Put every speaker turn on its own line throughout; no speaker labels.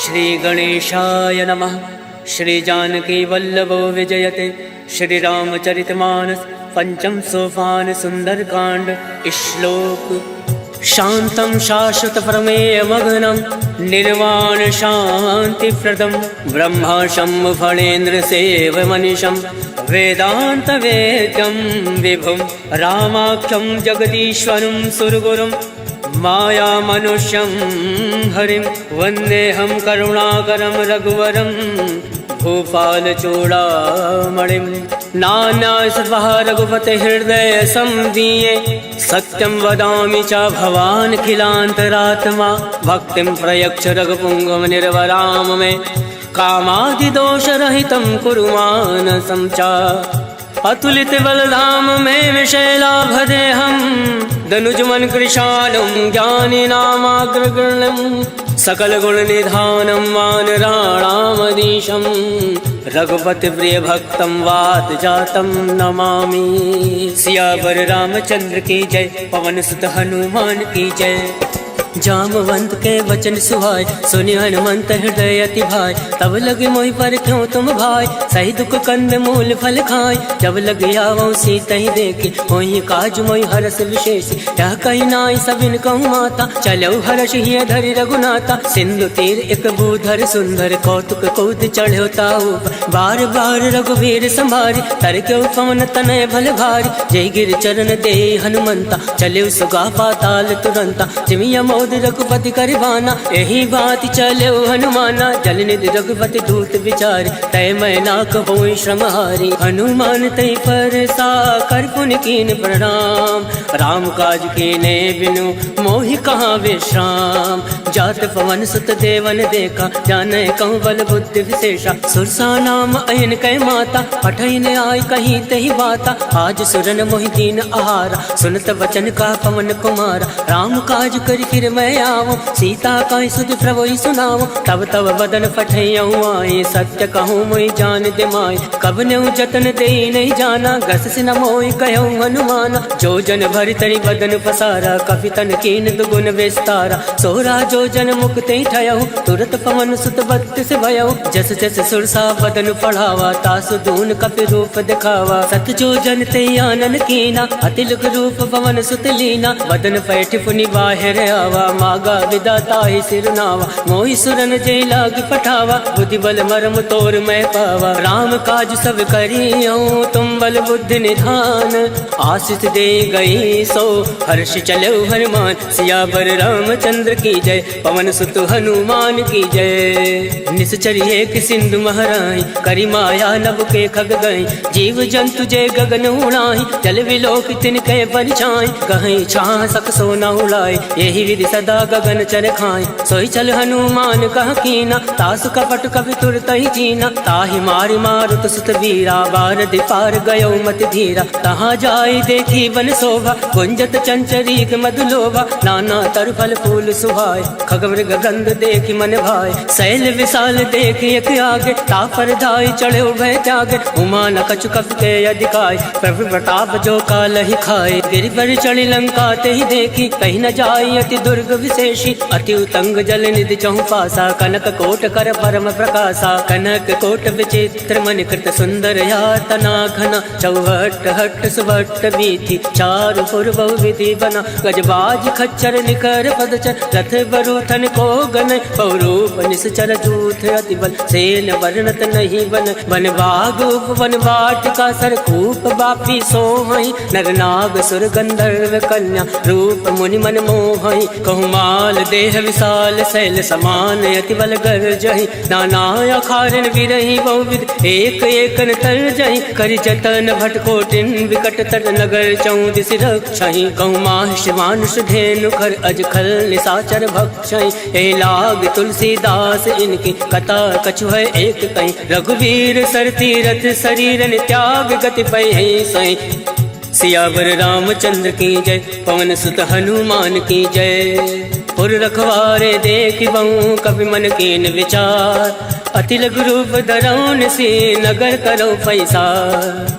श्री गणेशाय नमः। श्री जानकी वल्लभो विजयते। श्री रामचरितमानस पंचम सोपान सुंदरकांड। श्लोक। शांतं शाश्वत प्रमेयमग्नं निर्वाण शांतिप्रदं ब्रह्मा शम्भु फणेन्द्र सेवमनिशं वेदांत वेद्यं विभुं रामाख्यं जगदीश्वरं सुरगुरुं माया मनुष्यं हरिं वन्देऽहं करुणाकरं रघुवरं भूपालचूडामणिं। नान्यायसर्वः रघुपते हृदय संदीये सत्यं वदामि च भवान् खिलान्तरात्मा भक्तिं प्रयच्छ रघुपुङ्गव निर्वराम मे कामादिदोषरहितं कुरु मानसं च अतुलित बलधाम मे विशैलाभदेहं दनुजमन कृशालं ज्ञानिनामाग्रगण्यं सकल गुण निधानं वानराणामधीशं रघुपति प्रिय भक्तं वात जातं नमामि। सियावर रामचंद्र की जय। पवन सुत हनुमान की जय। जामवंत के वचन सुहाय सुनि हनुमंत हृदय अति भाई। तब लगे मोहि पर क्यों तुम भाई सही दुख कंद मूल फल खाय। जब लग आवो सीता ही देखे मोहि काज मोहि हरस विशेष यह कही नाई सबिन कहूँ माता चलो हर्ष ही धरि रघुनाथा। सिंधु तीर एक भूधर सुंदर कौतुक कौद चढ़ो ताऊ बार बार रघुवीर संभारी तर क्यों पवन तनय भल भारी। जय गिर चरण दे हनुमंता चले सुगा पाताल तुरंता जिमिया मोद रघुपति करवाना यही बात चलो हनुमाना। जल निधि रघुपति दूत विचारी तय मैं ना कहोई श्रमहारी। हनुमान तय पर सा कर पुन कीन प्रणाम राम काज कीने बिनु मोहि कहाँ विश्राम। जात पवन सुत देवन देखा जाने कहूँ बल बुद्धि विशेषा। सुरसा नाम अयन कै माता पठन आय कहीं तही बाता। आज सुरन मोहि दीन आहारा सुनत वचन का पवन कुमारा। राम काज कर फिर मैं आवो सीता का सुध प्रभु सुनाओ। तब तब बदन पठैयऊ आए सत्य कहूँ मोहि जान दे माय। कब ने जतन दे नहीं जाना गस से न मोहि कहूँ हनुमाना। जो जन भरि तरि बदन पसारा कपि तन कीन दुगुन विस्तारा। सोरा जो जन मुक्त ठयऊ तुरत पवन सुत बत्तिस भयऊ। जस जस सुरसा बदन पढ़ावा तासु दून कपि रूप दिखावा। सत जो जन ते आनन कीना अतिलुक रूप पवन सुत लीना। बदन पैठ पुनि बाहिर आवा मागा विदाता ही सिरनावा। मोहि सुरन जय लाग पठावा बुद्धि बल मरम तोर मैं पावा। राम काज सब करियो तुम बल बुद्धि निधान आशीष दे गई सो हर्ष चलो हनुमान। सियावर रामचंद्र की जय। पवन सुत हनुमान की जय। निश्चर्य कि सिंधु महराई करी माया नभ के खग गई। जीव जंतु जय गगन उड़ाई जल विलोक तिनके परिछाई। कहीं छाह सक सोना उड़ाई यही विधि सदा गगन चर खाए। सोई चल हनुमान कह कीना तासु कपट कपि तुरत ही जीना। ताहि मारि मारुत सुत वीरा बार दिपार गयो मत धीरा। तहाँ जाय देखी वन शोभा गुंजत चंचरीक मधुलोभा। नाना तर फल फूल सुहाय खगमृग गंध देखी मन भाय। शैल विशाल देखी एक आगे तापर धाय चढ़े भय त्यागे। उमा न कछु कप के अधिकाय प्रभु प्रताप जो काल ही खाए। गिरि पर चढ़ी लंका ते ही देखी कहीं न जाय अति दुर्ग विशेषी। अति उतंग जल निधि चहु पासा कनक कोट कर परम प्रकाशा। कनक कोट विचित्र मन कृत सुंदर यातना घना। चौहट हट सुभट बीथी चारु पुर बहु विधि बना। गजबाज खच्चर निकर पदचर रथ बरूथन को गन। बहुरूप निश्चर जूथ अति बल सेन वर्णत नहीं बन। वन बाग उपवन वाटिका सरकूप बापी सोहई। नर नाग सुर गंधर्व कन्या रूप मुनि मन मोहई। कहु माल देह विशाल शैल समान अति बल गर्जहि। नाना अखारन विरहि बहुविध एक एकन तर जहि। करि जतन भटकोटिन विकट तर नगर चौदिस रक्षहि। कहु माहिष मानुष धेनु खर अज खल निशाचर भक्षहि। ए लाग तुलसीदास इनकी कथा कछु है एक कहीं। रघुवीर सर तीरथ शरीरन त्याग गति पै सही। सियावर रामचंद्र की जय। पवन सुत हनुमान की जय। पुर रखवारे देख बहु कवि मन कीन विचार अति लघु रूप धरौन से नगर करो पैसा।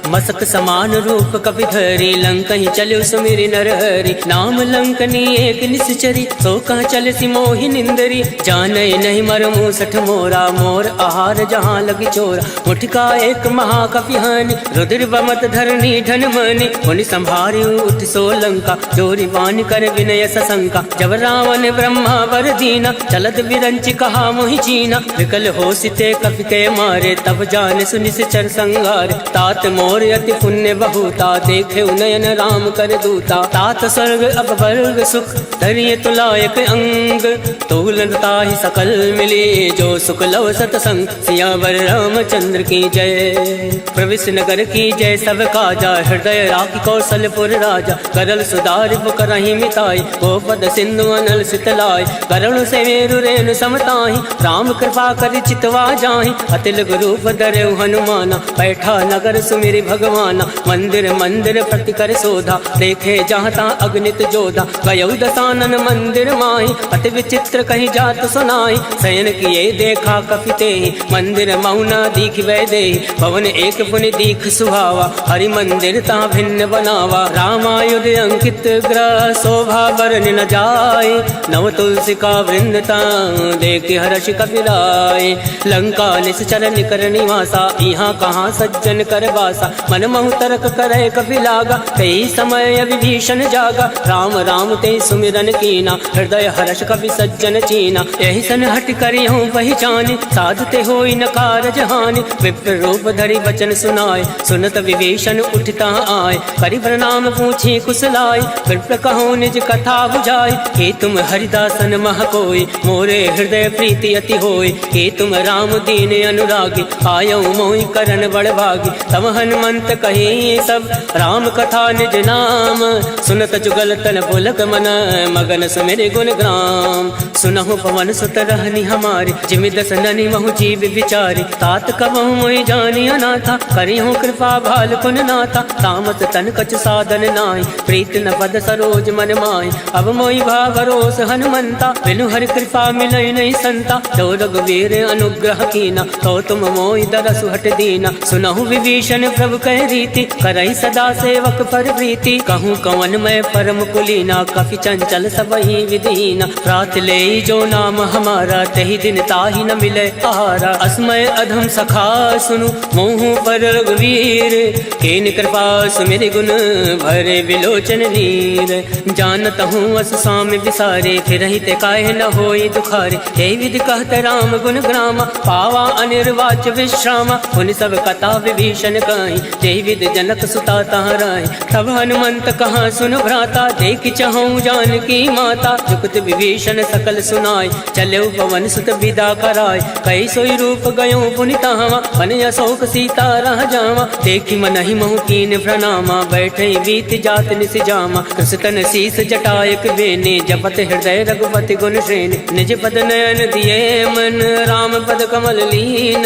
मसक समान रूप कपि धरी लंक ही चलो सुमिरि नरहरि। नाम लंकनी एक निश्चरी सो कह चल सी मोहि निंदरी। जाने नहीं मरमु सठ मोरा मोर आहार जहाँ लगी चोरा। मुठका एक महाकपि हानि रुद्र बमत धरनी धन मनि। मुनि संभारी उठ सो लंका जोरी वान कर विनय सशंका। जब रावण ब्रह्मा वर दीना चलत विरंच कहा मोहि चीना। विकल हो सिते कपि के मारे तब जान सुनि चर संगार। तात मोर अति पुण्य बहुता देखे नयन राम कर दूता। तात स्वर्ग अब वर्ग सुख धरिय तुलायक अंग। तुलनता ही सकल मिली जो सुख लव सतसंग। सियावर रामचंद्र की जय प्रविश नगर की जय सब काजा। हृदय राखी कौशलपुर राजा करल सुधार करही मिताई। गोपद सिंधु अनल सितलाय करुण से मेरु रेणु समताही। राम कृपा कर चितवा जाहि अति लघु रूप धरऊ हनुमाना। बैठा नगर सुमिरि भगवाना मंदिर मंदिर प्रति कर शोधा। देखे जहाँ ता अगणित जोधा गयौ दसानन मंदिर माही। अति विचित्र कहीं जात सुनाई शयन किए देखा कपि तेहि। मंदिर मौना दीख वै देहि भवन एक पुनि दीख सुहावा। हरि मंदिर ता भिन्न बनावा रामायुध अंकित ग्रह शोभा बरन न जाय। नव तुलसी का वृंदता देख हर्ष कपिलाय। लंका निश्चर निकर निवासा यहाँ कहाँ सज्जन कर वासा। मन महु तर्क करे कपि लागा कई समय विभीषण जागा। राम राम ते सुमिरन कीना हृदय हर्ष कपि सज्जन चीना। यही सन हट करी हूँ पहचानी साधते होई न कारज हानि। विप्र रूप धरि वचन सुनाय सुनत विभीषण उठता आय। करि प्रणाम पूछी कुशलाय विप्र कहो निज कथा बुझाई। हे तुम हरिदासन मह कोई मोरे हृदय प्रीति अति होय। हे तुम राम दीन अनुरागी आयो मोहि करन बड़ भागी। तब हनुमंत कही सब राम कथा निज नाम। सुनत जुगल तन पुलक मन मगन सुमिरि गुण ग्राम। सुनहु पवन सुत रहनी हमारी जिमि दस ननि महु जीव विचारी। तात कबहु मोहि जानी अनाथा करिहु कृपा भाल पुन नाथा। तामस तन कछ साधन नाहि प्रीत न पद सरोज मन माहि। अब मोहि भाव भरोस हनुमंता बिनु हरि कृपा मिलई नहीं संता। तो रघुवीर अनुग्रह कीना तो तुम मोहि दरसु हट दीना। सुनहु विभीषण प्रभु कह रीति करई सदा सेवक पर प्रीति। कहूँ कवन मैं परम कुलीना कपि चंचल सबहि विधीना। रात ले जो नाम हमारा तही दिन ताहि न मिले आहारा। अस्मय अधम सखा सुनु मोहु पर रघुवीर। केन कृपा सुमिरि गुण भरे विलोचन नीर। जानत हूँ अस स्वामी विसारे फिरहि ते काहे न होई दुखारे। हे विधि कहत राम गुण ग्रामा पावा अनिर्वाच विश्रामा। उन सब कथा विभीषण कहीं जय विद जनक सुता तहराय। तब हनुमंत कहाँ सुन भ्राता देख चहु जानकी माता। जुगत विभीषण सकल सुनाय चले पवन सुत विदा कराय। कई सोई रूप गयो पुनि तहावा मन अशोक सीता रह जावा। देखी मन ही महु कीन प्रणामा बैठे बीत जात निस जामा। कृष्ण शीस जटायक बेने जपत हृदय रघुपति गुण श्रेणी। निज पद नयन दिए मन राम पद कमल लीन।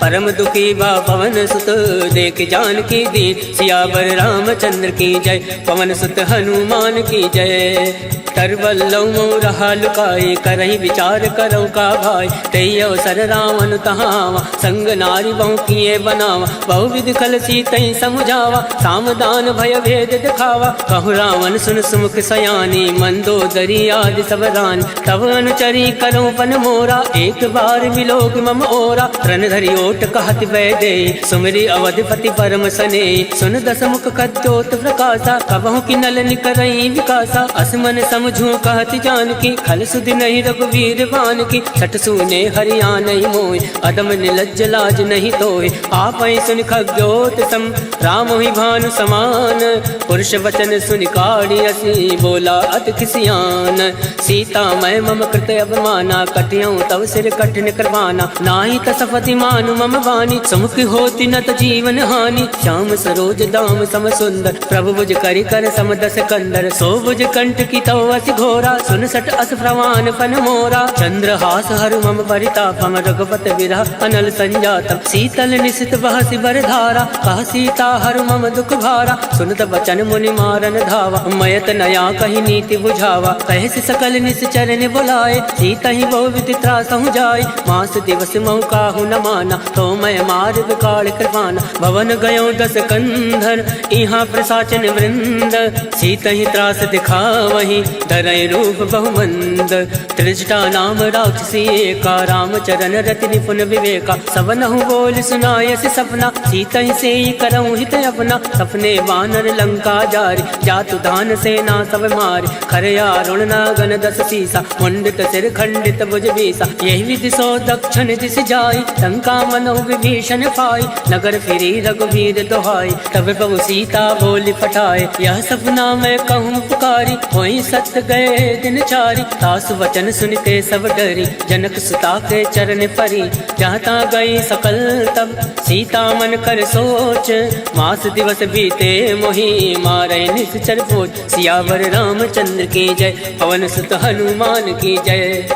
परम दुखी बा पवन सुत देख जानकी दीन। सियावर रामचंद्र की जय पवन सुत हनुमान की जय। तरवल्लौ रहा लुकाए करही विचार करो का भाई। तई अवसर रावण तहावा संग नारी बहु किए बनावा। बहु विध खल सीतई समुझावा सामदान भय भेद दिखावा। कहु रावण सुन सुमुख सयानी मंदोदरी आदि सब रानी। तब अनुचरी करो पन मोरा एक बार मिलोग मम ओरा। रण धरि ओट कहत वै दे सुमिरि अवधपति परम सने। सुन दस मुख कद्योत प्रकाशा कबहु की नल निकरई विकासा। असमन समझू कहत जानकी खल सुधि नहीं रघुवीर बान की। सठ सुने हरिया नहीं मोय अदम निलज्ज लाज नहीं तोय। आप सुन खग्योत सम राम ही भानु समान। पुरुष वचन सुन काढ़ी असी बोला अति खिसियान। सीता मैं मम कृत अवमाना कटियऊँ तव सिर कठिन करवाना। नाही तसपति मानु मम वाणी सुमुख होती न त जीवन हानि। श्याम सरोज दाम सम सुंदर प्रभु भुज करि कर समदस कंदर। सो भुज कंठ की तव अति घोरा सुन सट अस प्रवान फन मोरा चंद्रहास हरु मम परितापम रघुपत विरह अनल संजातम शीतल निशित बहसि बर धारा कह सीता हरु मम दुख भारा सुनत बचन मुनि मारन धावा मयत नया कही नीति बुझावा कहसि सकल निश्चरण बुलाए सीता ही बहु विधि त्रासहु जाय मास दिवस महु काहु न माना तो मैं मार विकाल कृपाना भवन गयो दस कंधर इहाँ प्रसाचन वृंद सीता ही त्रास दिखावही धरय रूप बहुमंद त्रिजटा नाम राक्षसी एका रामचरण रति निपुण विवेका सबनहु बोल सुनायस सपना सीता ही से करऊँ हित अपना सपने वानर लंका जारी जातु धान सेना सब मारी खरया रुण नागन दस सीसा मुंडित सिर खंडित भुज बीसा यही विधि सो दक्षिण दिश जाई लंका मनो विभीषण पाई नगर फिरी रघुवीर दोहाई तब प्रभु सीता बोली पठाए यह सपना मैं कहूँ पुकारी वही सत्य गए दिन चारी तासु वचन सुनते सब डरी जनक सुता के चरण परी जहाँ गई सकल तब सीता मन कर सोच मास दिवस बीते मोहि मारे निश्चर पोच सियावर रामचंद्र की जय पवन सुत हनुमान की जय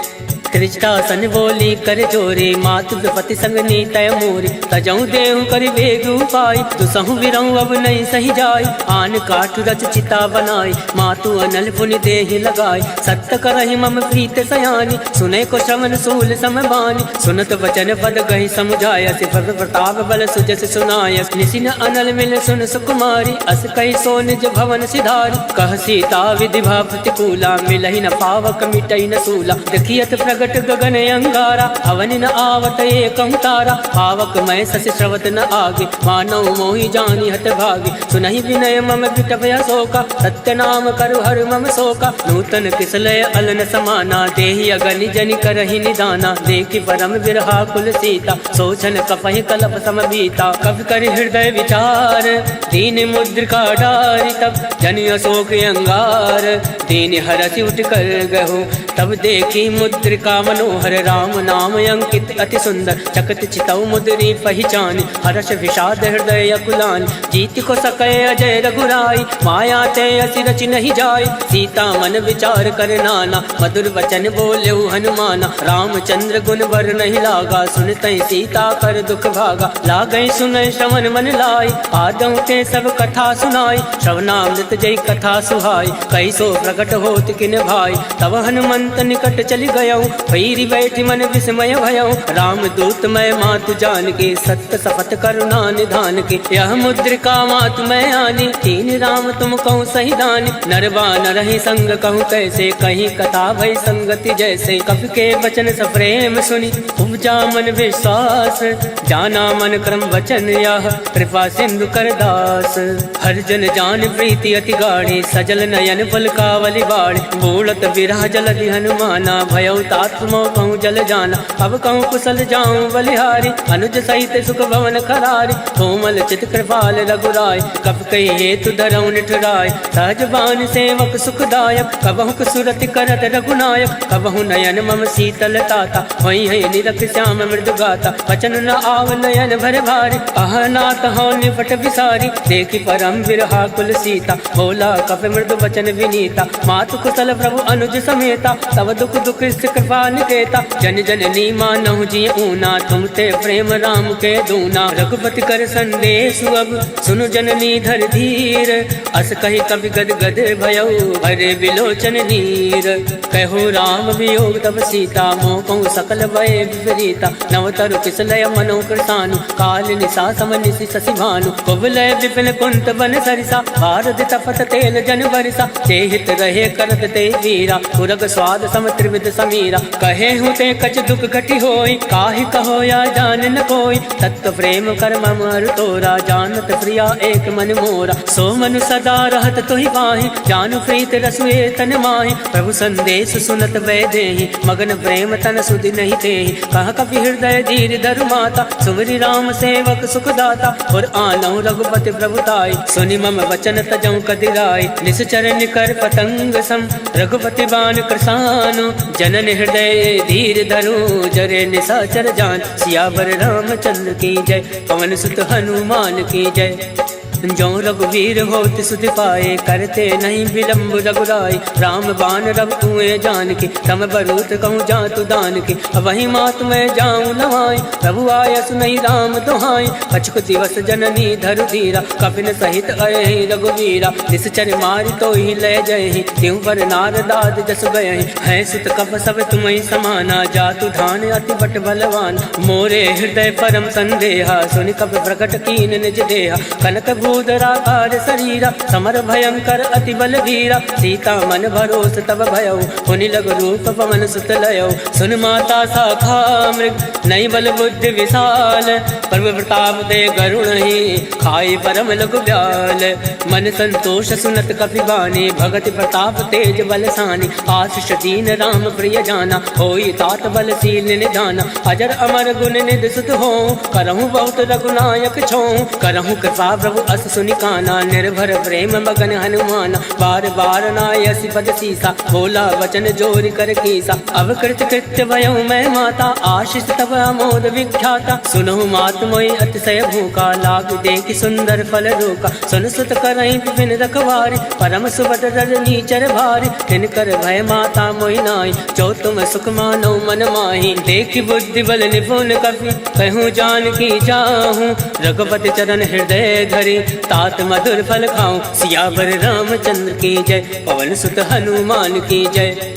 त्रिजटासन बोली कर जोरे मातु विपति संग नीतय मोरी तजऊ देहु कर बेग उपाय तुसहु विरऊ अब नहीं सही जाय आन काठ रच चिता बनाई मातु अनल पुनि देहि लगाई सत्य करहि मम प्रीत सयानी सुने को श्रवण सूल समबानी सुनत वचन पद गहि समुझाय सिफर प्रताप बल सुजस सुनाय निसिन अनल मिल सुन सुकुमारी अस कहि सो निज भवन सिधारी कह सीता विधि भा प्रतिकूला मिलहि न पावक मिटई न सूला देखियत प्रगट गगन अंगारा अवनि न आवत एकं तारा पावक मैं ससि श्रवत न आगे मानव मोहि जानी हत भागी सुनहि विनय मम विटभय शोका सत्य नाम करु हर मम शोका नूतन किसलय अलन समाना देहि अगनि जनि करहि निदाना देखि परम विरहा कुल सीता सोचन कपहि कलप सम बीता कवि कर हृदय विचार दीन मुद्रिका डारि तब जनि अशोक अंगार दीन हरसि उठ कर गहु तब देखी मुद्रिका मनोहर राम नाम अंकित अति सुंदर चकत चितौ मुद्री पहचानी हर्ष विषाद हृदय कुलानी जीत को सकै अजय रघुराई माया ते असि रचि नहीं जाय सीता मन विचार कर नाना मधुर वचन बोले हनुमाना रामचंद्र गुण वर नहीं लागा सुनते सीता कर दुख भागा लागै सुनै श्रवण मन लाई आदौ ते सब कथा सुनाई श्रवणामृत जय कथा सुहाई कैसो प्रकट होत किन भाई तब हनुमंत निकट चली गयौ भैरी बैठी मन विस्मय भयौ राम दूत मैं मातु जान के सत्य सपथ करुणा निधान के यह मुद्रिका मातु मैं आनी तीन राम तुम कहूँ सही दानी नरवा न रही संग कहूँ कैसे कहीं कथा भई संगति जैसे कवि के वचन सप्रेम सुनी उपजा मन विश्वास जाना मन क्रम वचन यह कृपा सिंधु कर दास हर जन जान प्रीति अति गाढ़ी सजल नयन पलकावली बाड़ी बूढ़त विरह जलधि हनुमाना भयौ तात्मो कहूँ जल जाना अब कहूँ कुशल जाऊँ बलिहारी अनुज सहित सुख भवन खरारी कोमल चित कृपाल रघुराय कब कही हेतु धरऊ निठुराय सहज बान सेवक सुखदायक कबहु सुरति करत रघुनायक कबहु नयन मम शीतल ताता वही है निरख श्याम मृदु गाता वचन न आव नयन भर भारी अहनाथ हो निपट विसारी देखी परम विरहा कुल सीता बोला कप मृदु वचन विनीता मातु कुशल प्रभु अनुज समेता तब दुख दुख कृपा निकेता जन जन नीमा नहु जी ऊना तुम ते प्रेम राम के दूना रघुपति कर संदेश अब सुनु जननी धर धीर अस कही कवि गद गद भयौ भरे विलोचन नीर कहो राम वियोग तब सीता मोह कहूँ सकल भय विपरीता नवतरु किसलय मनो कृसानु काल निशा सम निशि शशि भानु कुबलय विपिन कुंत बन सरिसा भारत तपत तेल जन बरिसा ते हित रहे करत ते वीरा पुरग स्वाद सम त्रिविध समीरा कहे हूँ ते कच दुख घटी होई काहि कहो या जान न कोई तत्व प्रेम कर ममर तोरा जानत प्रिया एक मन मोरा सो मनु सदा रहत तोहि पाहि जानु प्रीत रसुए तन माहि प्रभु संदेश सुनत वै देहि मगन प्रेम तन सुधि नहीं तेहि कह कपि हृदय धीर धरु माता सुमरि राम सेवक सुखदाता और आनौ रघुपति प्रभुताई सुनि मम वचन तजौ कदिराई निश्चर निकर पतंग सम रघुपति बान कृसानु जनन हृदय धीर धरु जरे निशाचर जान सियावर रामचंद्र की जय पवन सुत हनुमान की जय। जो रघुवीर होत सुध पाए, करते नहीं विलम्ब रघुराई। राम बाण रघु कुएं जान के, तम बरूत कहूँ जातु दान के। वही मात मैं जाऊँ लवाई, प्रभु आया सुनई राम दुहाई। कछुक दिवस जननी धरु धीरा, कपिन सहित अयहि रघुवीरा। निश्चर मारि तो ही ले जयहि, त्यों पर नारदाद जस गयहि। है सुत कप सब तुम्हें समाना, जातु धान अति बट बलवान। मोरे हृदय परम संदेहा, सुनि कप प्रकट कीन निज देहा। कनक भूधराकार शरीरा, समर भयंकर अति बलवीरा। सीता मन भरोस तब भयउ, पुनि लग रूप पवन सुत लयउ। सुन माता शाखा मृग, नई बल बुद्धि विशाल। प्रभु प्रताप दे गरुण ही, खाई परम लघु ब्याल। मन संतोष सुनत कपि बानी, भगति प्रताप तेज बलसानी। आशीष दीन राम प्रिय जाना, होई तात बलशील निधाना। अजर अमर गुण निधि सुत हो, करहु बहुत रघुनायक छो। करहु कृपा प्रभु अस सुनि काना, निर्भर प्रेम मगन हनुमाना। बार बार नायसि पद सीसा, बोला वचन जोरि कर कीसा। अब कृत कृत्य भयउ मैं माता, आशीष तब अमोद विख्याता। सुनहु मात मोहि अतिशय भूखा, लाग देखि सुंदर फल रोका। सुन सुत करहि विपिन रखवारी, परम सुभद्र रजनी चर भारी। तिनकर भय माता मोहि नाहि, जो तुम सुख मानो मन माहि। देखि बुद्धि बल निपुण कपि, कहूँ जानकी जाहूँ। रघुपति चरण हृदय धरि, तात मधुर फल खाऊं। सियावर रामचंद्र की जय, पवन सुत हनुमान की जय।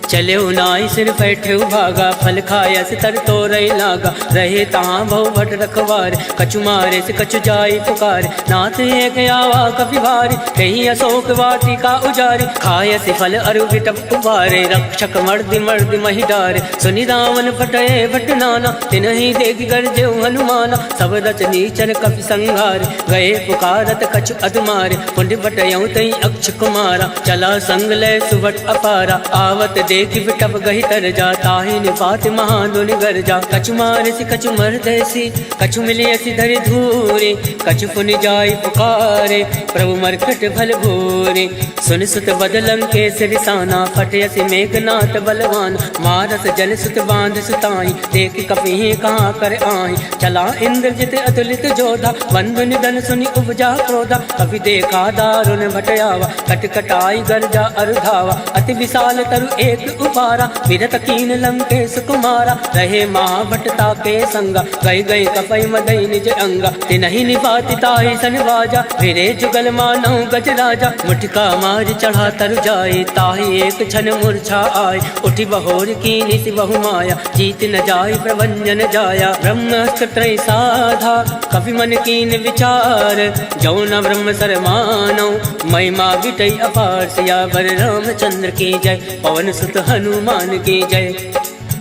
चले नाई सिर बैठे भागा, फल खाया से तर तो रही लागा। रहे तहाँ बहु भट रखवार, कछु मारे से कछु जाई पुकार। नाथ एक आवा कपि भारी, कहीं अशोक वाटिका उजारी। खाया से फल अरु विटप उबारे, रक्षक मर्दि मर्दि मही डारे। सुनि रावण फटये भट नाना, तिनहि देख गरजे हनुमाना। सब रच नीचर कपि संघारे, गए पुकारत कछु अधमारे। पुण्य बटयऊ तई अक्ष कुमारा, चला संग लय सुबट अपारा। आवत देखि विटप गहि तर जा, ताहि निपात महान गर जा। कछु मारे से कछु मरदैसी, कछु मिलियसि धरि धूरे। कछु पुनि जाई पुकारे, प्रभु मरकट भल भूरे। सुन सुत बदलं के सिरसाना, फटयसि मेघनाथ बलवान। मारस जन सुत बांध सुताई, देखि कपि कहाँ कर आहि। चला इंद्रजित अतुलित जोधा, बंधु निधन सुनि उपजा क्रोधा। कपि देखा दारुण भटयावा, कटकटाई गर्जा अरुधावा। अति विशाल तरु एक उपारा, विरत कीन लंकेश कुमारा। रहे महाभटता के संगा, गई गई कपई मदई निज अंगा। तिनहि निपाति ताहि सन बाजा, फिरे जुगल मानौ गज राजा। मुठिका मार चढ़ा तरु जाए, ताहि एक क्षण मूर्छा आय। उठि बहोर कीनि सि बहु माया, जीत न जाय प्रभंजन जाया। ब्रह्मास्त्र त्रय साधा, कपि मन कीन विचार। जौ न ब्रह्म सर मानौ, महिमा विटई अपार। सियावर रामचंद्र की जय, पवन सुत हनुमान की जय।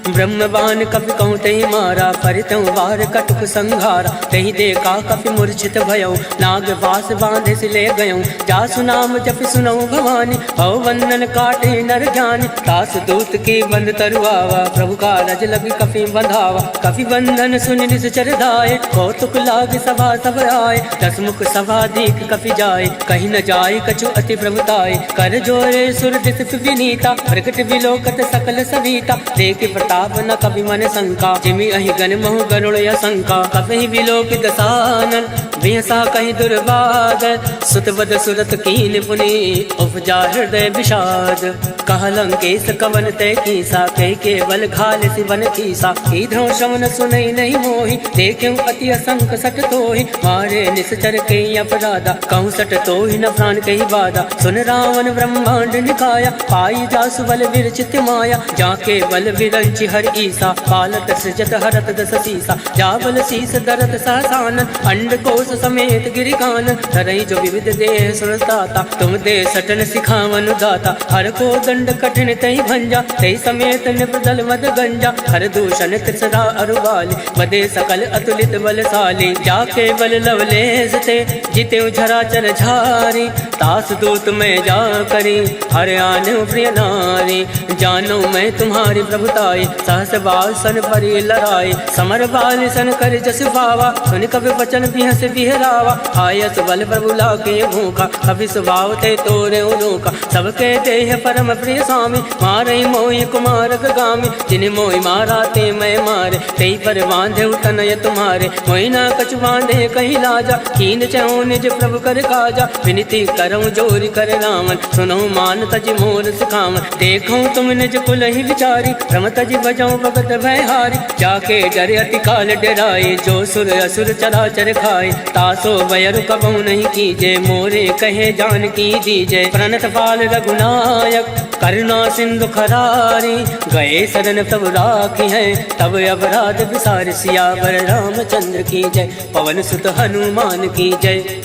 ब्रह्मबान कपि कहूँ तहि मारा, परितौ वार कटुक संघारा। तहि देखा कपि मूर्छित भयउ, नाग वास बांधे से ले गयऊ। जासु नाम जपि सुनऊ भवानी, भव बंधन काटे नर जानी। दास दूत की बंद तरुआवा, प्रभु का रज लग कपि बंधावा। कपि बंधन सुनि निश्चर धाये, कौतुक लाग सभा सब आए। दस मुख सभा दीख कपि जाए, कहीं न जाय कछु अति प्रभुताय। कर जोरे सुर दिस विनीता, प्रकट विलोकत सकल सविता। देख प्रताप न कपि मन शंका, जिमि अहि गण महु गरुड़ असंका। कपि विलोक दसानन, बिहसा कहीं दुर्बाद। सुत बद सुरत कीन पुनि, उपजा हृदय विषाद। कह लंकेश कवन तय कीसा, कह केवल घाल सिवन कीसा। ईधौ श्रवण सुनई नहीं मोहि, देखियो अति असंक सट तोहि। मारे निश्चर के अपराधा, कहूँ सट तोहि न प्राण कही बाधा। सुन रावण ब्रह्मांड निकाया, पाई जासु बल विरचित माया। जाके बल विरंचि हर ईसा, पालत सृजत हरत दस सीसा। जाबल शीस दरत सहसान, अंड कोश समेत गिरिकान। धरई जो विविध देह सुरताता, तुम दे सटन सिखावन दाता। हर को दंड कठिन तई भंजा, तई समेत निपदल मद गंजा। हर दूषण त्रिसरा अरुबाली, बदे सकल अतुलित बलशाली। जाके बल लवलेस ते, जिते झराचर झारी। तास दूत में जा करी, हर आने प्रिय नारी। जानो मैं तुम्हारी प्रभुताई, सहस बाल सन परि लड़ाई। समर बाल सन कर जस पावा, सुन कवि वचन बिहस सिहरावा, आयस बल प्रभु लाके भूखा, कभी स्वभाव ते तोरे उनूका। सबके देह परम प्रिय स्वामी, मारे मोहि कुमारक गामी। जिन्हें मोहि मारा ते मैं मारे, तेई पर बांधे उठनय तुम्हारे। मोहि ना कछु बांधे कहीं लाजा, कीन चहु निज प्रभु कर काजा। विनती करऊँ जोरी कर रावण, सुनऊँ मान तज मोर सिखावन। देखूँ तुम निज कुल ही विचारी, रम तज बजाऊँ भगत भयहारी। जाके डरे अति काल डराए, जो सुर असुर चराचर खाए। तासो वयर कबहु नहीं कीजे, मोरे कहे जान की दीजे। प्रणत पाल रघुनायक, करुणा सिंधु खरारी। गए शरण प्रभु राखी है, तब अपराध विसार। सियावर रामचंद्र की जय, पवन सुत हनुमान की जय।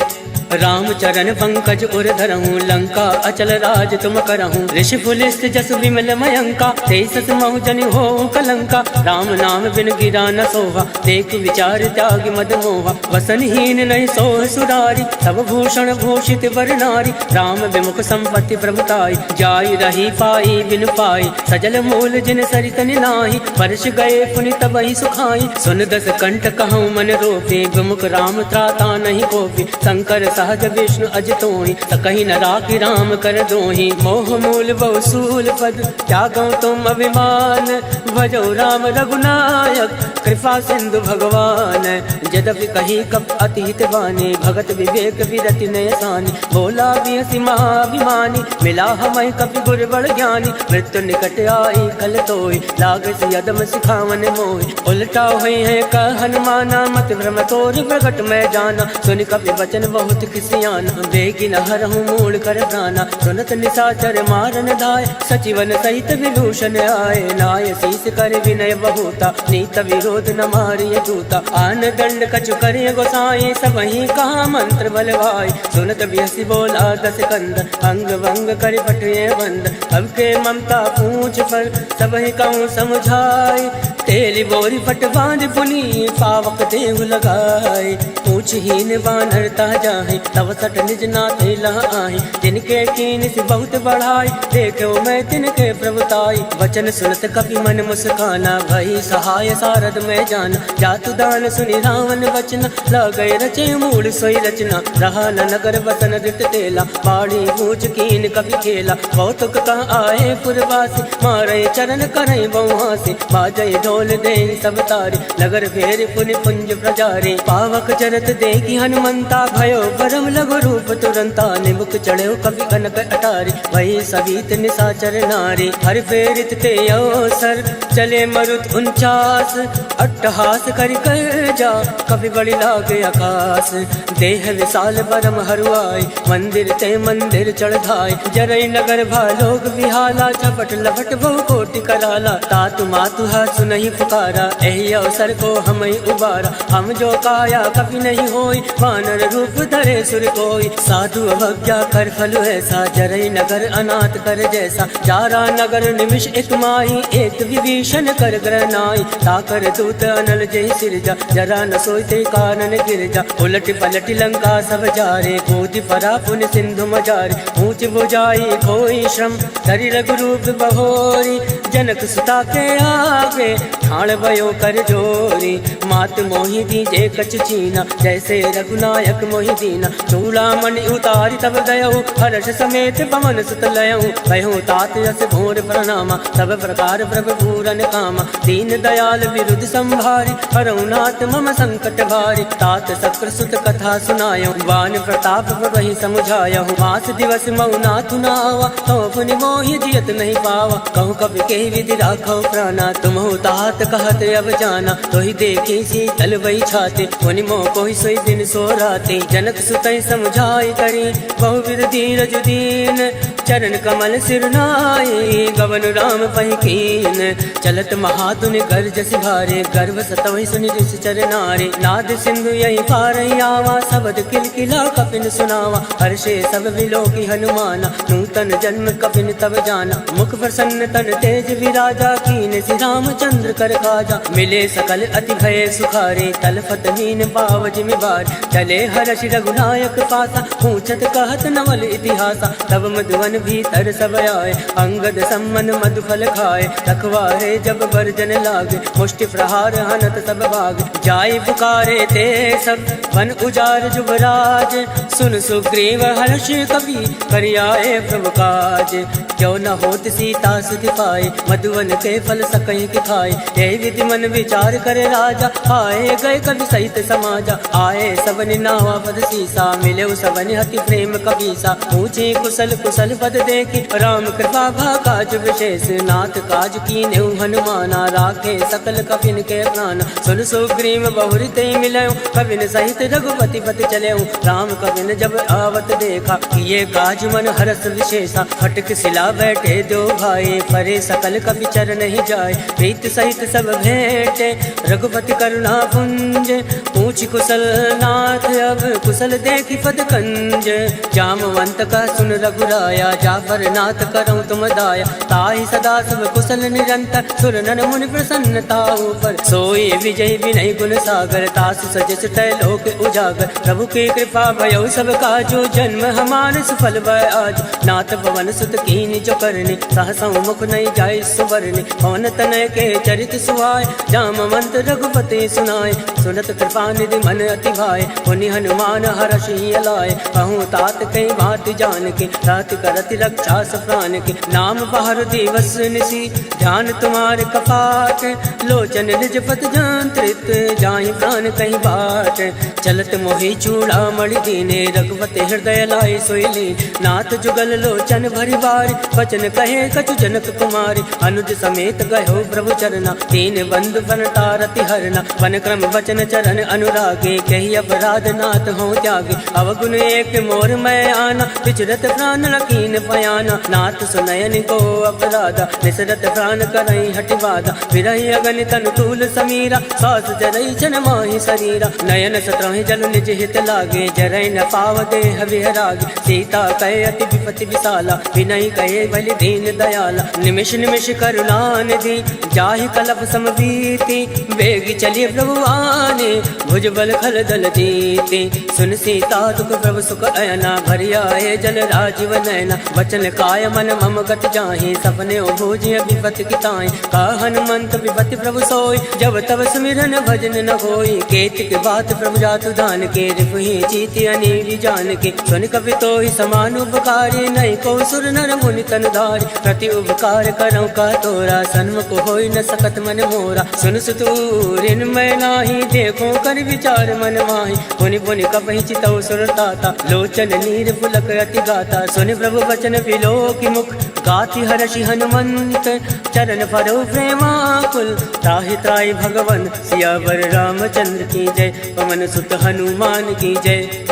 राम चरण पंकज उर धरहूँ, लंका अचल राज तुम करहूँ। ऋषि पुलिस जस विमल मयंका, तेसस महु जनि हो कलंका। राम नाम बिन गिरा न सोहा, देख विचार त्याग मद मोहा। वसनहीन नहीं सोह सुरारी, सब भूषण भूषित वर नारी। राम विमुख संपत्ति प्रभुताई, जाई रही पाई बिन पाई। सजल मूल जिन सरित निलाही, वर्ष गए पुनि तबहि सुखाई। सुन दस कंठ कहूँ मन रोपे, विमुख राम त्राता नहीं कोपी। शंकर सहज विष्णु अज तोहि, सकहि न राखि राम कर दोहि। मोह मूल बहु सूल पद, त्यागौ तुम अभिमान। भजौ राम रघुनायक, कृपा सिंधु भगवान। यद्यपि कही कप अति हित बानी, भगत विवेक विरति नय सानी। बोला बिहसि महाभिमानी, मिला हमहि कपि गुर बड़ ज्ञानी। मृत्यु निकट आई कल तोहि, लागस यदम सिखावन मोहि। उलटा हुई है कह हनुमाना, मत भ्रम तोर प्रगट मैं जाना। सुनि कपि वचन बहुत किसियाना, बेगी न हरहूँ मूल कर प्राणा। सुनत निशाचर मारन धाय, सचिवन सहित विभूषण आए। नाय शीस कर विनय बहुता, नीत विरोध न मारिय दूता। आन दंड कछु करे गोसाई, सबहि कहा मंत्र बलवाई। सुनत बिहसि बोला दस कंद, अंग भंग कर पटुए बंद। अब के ममता पूछ पर, सबहि कहूँ समझाई। तेली बोरी फट बांध पुनी, पावक देहु लगाए। पूछहीन बानर ता जाहि, तब सट निज नाथ लह आहि। जिनके कीन से बहुत बढ़ाई, देखो मैं तिनके प्रभुताई। वचन सुनत कपि मन मुस्काना, भई सहाय सारद में जाना। जातु दान सुनि रावण वचना, लगय रचे मूल सोई रचना। रहा न नगर बसन रित तेला, बाड़ी पूछ कीन कपि खेला। कौतुक कह आए पुरवासी, मारे चरण करई बहुहासी। बाजय ढोल दे सब तारी, नगर फेर पुनि पुंज प्रजारी। पावक चरत देखी हनुमंता, भयो परम लघु रूप तुरंता। निमुख चढ़ो कवि कनक अटारी, वही सवित निशाचर नारी। हर फेरित ते अवसर, चले मरुत 49। अट्टहास करि कर जा, कवि बड़ी लागे आकाश। देह विशाल परम हरुआई, मंदिर ते मंदिर चढ़ाई। जरई नगर भालोक विहाला, झपट लपट बहु कोटि कराला। तातु मातु हा सुनहि पुकारा, एहि अवसर को हमई उबारा। हम जो काया कभी नहीं होई, वानर रूप धरे सुर कोई। साधु अवज्ञा कर फल ऐसा, जरई नगर अनाथ कर जैसा। जारा नगर निमिष एक माही, एक विभीषण कर ग्रहनाई। ताकर दूत अनल जय सिरजा, जरा न सोते कानन गिरजा। उलट पलट लंका सब जारे, कूद परा पुन सिंधु मजारे। ऊंच बुझाई कोई श्रम, धरि रघुरूप बहोरी। जनक सुता के आगे, ठाण भयो कर जोरी। मात मोहि दीजे कछ चीना, जैसे रघुनायक मोहि दीना। चूड़ामणि उतारी तब गयहु, हर्ष समेत पवन सुत लयहु। कहूँ तात यस भोर प्रणामा, सब प्रकार प्रभु पूरन कामा। दीन दयाल विरुद्ध संभारी, हरहु नाथ मम संकट भारी। तात सक्र सुत कथा सुनायहु, वान प्रताप वही समुझायहु। मास दिवस मऊ नाथ नावा, तो पुनि मोहि जियत नहीं पावा। कहूँ कवि के विधि राखो प्राणा, तुमहु तात कहत अब जाना। तोहि देखी शीतल वही छाते, मुनि मोह कोहि सोई दिन सो राते। जनक सुतई समझाई करी, बहुविध धीरज दीन। चरण कमल सिर नाई, गवन राम पहि कीन। चलत महातुनि गर्ज सिभारे, गर्भ सतवहि सुनि ऋषि चर नारे। नाद सिंधु यही पारई आवा, शब्द किलकिला कपिन सुनावा। हर्षे सब विलोकी हनुमाना, नूतन जन्म कपिन तब जाना। मुख प्रसन्न तन तेज सेज विराजा, कीन श्री रामचंद्र कर काजा। मिले सकल अति भय सुखारे, तलफत हीन पाव जिमिबार। चले हर्ष रघुनायक पासा, पूछत कहत नवल इतिहासा। तब मधुवन भीतर सब आए, अंगद सम्मन मधुफल खाए। रखवारे जब बरजन लागे, मुष्टि प्रहार हनत सब भाग। जाय पुकारे ते सब, वन उजार जुबराज। सुन सुग्रीव हर्ष कवि, करियाए प्रभु काज। क्यों न होत सीता सुधि पाए, मधुवन के फल सकहीं के खाए। यही विधि मन विचार करे राजा, आए गए कवि सहित समाजा। आए सबनि नावा पद सीसा, मिले सबनि हति प्रेम कबीसा। पूछे कुशल कुशल पद देखी, राम कृपा भा काज विशेष। नाथ काज कीन्हे हनुमाना, राखे सकल कपिन के प्राण। सुन सुग्रीव बहुरि ते मिलयो, कविन सहित रघुपति पति चलयो। राम कविन जब आवत देखा, ये काज मन हरस विशेषा। फटक सिला बैठे दो भाई, परे सकल कवि चरण ही जाए। प्रीत सहित सब भेंटे, रघुपति करुणा पुंज। पूछ कुशल नाथ अब, कुशल देखी पद कंज। जामवंत का सुन रघुराया, जाफर नाथ करऊं तुम दाया। ताहि सदा सब कुशल निरंतर, सुर नर मुनि प्रसन्नता ऊपर। सोई विजय विनय गुण सागर, तास सजस लोक उजागर। प्रभु की कृपा भयो सब काजो, जन्म हमार सफल भय आज। नाथ पवन सुत कीन जो करनी, सहसा मुख नहीं जाय सुवरनी। पवन तनय के चरित सुहाय, जामवंत रघुपति सुनाय। सुनत कृपा निधि मन अति भाय, पुनि हनुमान हर्षि अलाय। कहूँ तात कई बात जान के, तात करति रक्षा प्राण के। नाम बाहर दिवस निसी, ध्यान तुम्हारे कपाट। लोचन निज पत जंत्रित, जाहि प्राण कहीं बाट। चलत मोहि चूड़ा मणि दीने, रघुपति हृदय लाय सोइली। नाथ जुगल लोचन भरि बारी, बचन कहे कछु जनक कुमारी। अनुज समेत गयो प्रभु चरना, दीन बंधु बनतारति हरना। वन क्रम वचन चरण अनुरागे, कही अपराध नाथ हो त्यागे। अवगुण एक मोर मैं आना, विचरत प्राण लकीन पयाना। नाथ सुनयन को अपराधा, निसरत प्राण करई हटिवादा। विरही अगन तनु तूल समीरा, सास जरई जन माहि शरीरा। नयन सत्रहि जल निज हित लागे, जरई न पाव देह विहरागे। सीता कहे अति विपति विशाला, विनय कहे बलि दीन दयाला। निमिष निमिष करुणा निधि, जाहि कलप समबीति। वेगी चलिए प्रभु आने, भुजबल खल दल जीते। सुन सीता दुख प्रभु सुख अयना, भरि आए जल राजीव नयना। वचन काय मन मम गत जाहि, सपने भोजिय विपति किताई। का हनुमंत विपति प्रभु सोई, जब तब सुमिरन भजन न होई। केतिक बात प्रभु जातु दान के, रिपुहि जीति अनीरि जान के। सुन कवि तोहि समान उपकारी, नहीं को सुर नर मुनि तन धारी। प्रति उपकार करऊं का तोरा, सन्मुख होई न सकत मन मोरा। सुन सुतूरिन मैं नाही, देखो कर विचार मन माही। पुनि पुनि कपहि चितौ सुर ताता, लोचन नीर पुलक अति गाता। सुनि प्रभु वचन विलो की मुख, गाति हर्षि हनुमंत। चरण फरो प्रेमाकुल, ताहि त्राहि भगवन। सियावर रामचंद्र की जय, पवन सुत हनुमान की जय।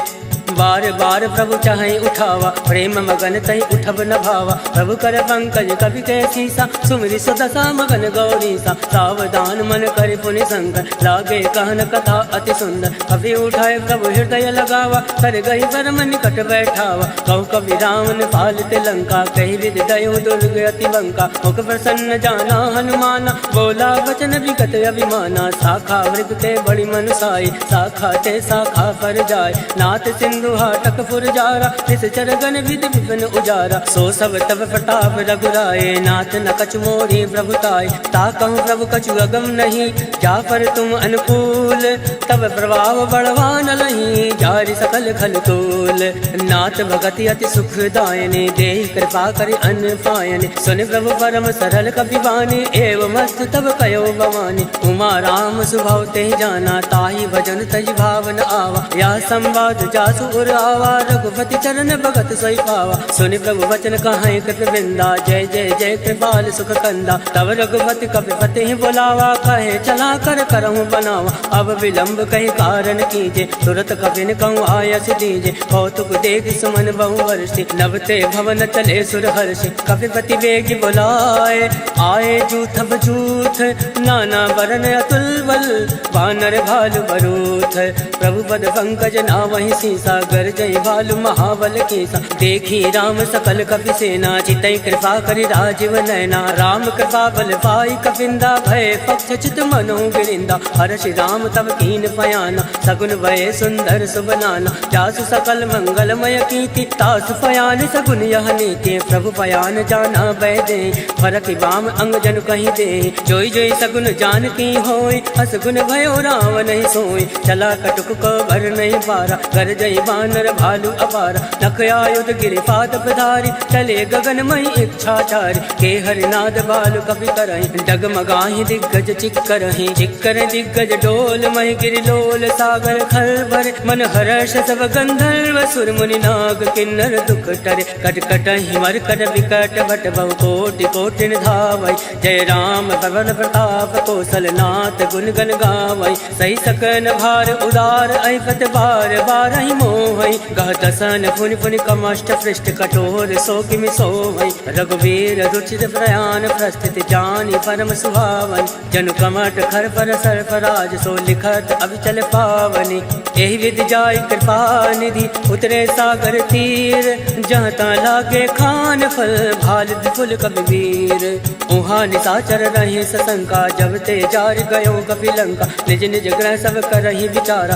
बार बार प्रभु चाहे उठावा, प्रेम मगन तहि उठब न भावा। प्रभु कर पंकज कवि के सीसा, सुमिरि सुदशा मगन गौरीसा। सावधान मन कर पुनि शंकर, लागे कहन कथा अति सुंदर। कवि उठाए प्रभु हृदय लगावा, कर गई परम निकट बैठावा। कहु कवि रावण पालित लंका, कही विधि दयो दुर्ग अति बंका। मुख प्रसन्न जाना हनुमाना, बोला वचन विगत अभिमाना। शाखा वृग ते बड़ी मनुसाई, शाखा ते शाखा पर जाय। नाथ सिंधु हाटक फुरजारा, निश्चर गण विधि विपिन उजारा। सो सब तब प्रताप रघुराए, नाथ न कछु मोरी प्रभुताय। ताकहु प्रभु कछु अगम नहीं, जाफर तुम अनुकूल। तब प्रभाव बढ़वान लही, जारि सकल खल तूल। नाथ भगति अति सुखदायने, देहि कृपा करि अन्न पायने। सुन प्रभु परम सरल कपिवानी, एवं मस्त तब कयो भवानी। उमा राम सुभाव ते जाना, ताहि भजन तज भावन आवा। या संवाद जासु उर आवा, रघुपति चरण भगत सोई पावा। सुनि प्रभु वचन कहाई कृत वृंदा, जय जय जय कृपाल सुख कंदा। तब रघुपति कपिपति ही बोलावा, कहे चला कर करहूँ बनावा। अब विलंब कही कारण कीजे, तुरत कपिन कहूँ आयस दीजे। कौतुक देख सुमन बहु वर्षि, नवते भवन चले सुर हर्षि। कपिपति वेगी बोलाए, आए जूथ बजूथ। नाना बरन अतुल बल, वानर भालु बरूथ। प्रभु पद पंकज नावहि सीसा, गरजई भालु महाबल केसा। देखी राम सकल कपि सेना, चितई कृपा करि राजीव नैना। राम कृपा बल पाई कपिंदा, भय पक्ष चित मनो गिरिंदा। हर्षि राम तब कीन पयाना, सगुन भय सुंदर सुबनाना। जासु सकल मंगलमय कीर्ति, तासु पयान सगुन यह नीति। प्रभु पयान जाना बैदे, फरक बाम अंग जन कहीं दे। जोई जोई सगुन जान की होय, असगुन भयो राम नहीं सोई। चला कटुक को भर नहीं पारा, कर जई बानर भालू अपारा। नख आयुध गिरिपाद पधारी, चले गगनमयी इच्छाचारी। के हरिनाद बालु कपि करहि, डगमगाहि दिग्गज चिक्करहि। चिक्कर दिग्गज डोल महि गिरिलोल, सागर खल भरे मन हर्ष सब गंधर्व। सुर मुनि नाग किन्नर दुख टरे, कटकटहि मरकट विकट भट बहु कोटि कोटि धावै। जय राम पवन प्रताप, कौशलनाथ गुण गण गावै। सही सकन भार उदार, ऐपत बार बारहि मोहै। गह दसन पुनि पुनि कमष्ट पृष्ठ, कठोर सो किमि सोहै। रघुवीर रुचिर प्रयाण, प्रस्थित जानि परम सुहावन। जनु कमट खर पर सर्फराज, सो लिखत अविचल पावनि। एहि विधि जाय कृपा निधि, उतरे सागर तीर। जहाँ ता लागे खान फल, भाल विपुल कबीर। उहाँ निशाचर रहे सशंका, जब ते जार गयो कपि लंका। निज निज ग्रह सब करहि विचारा,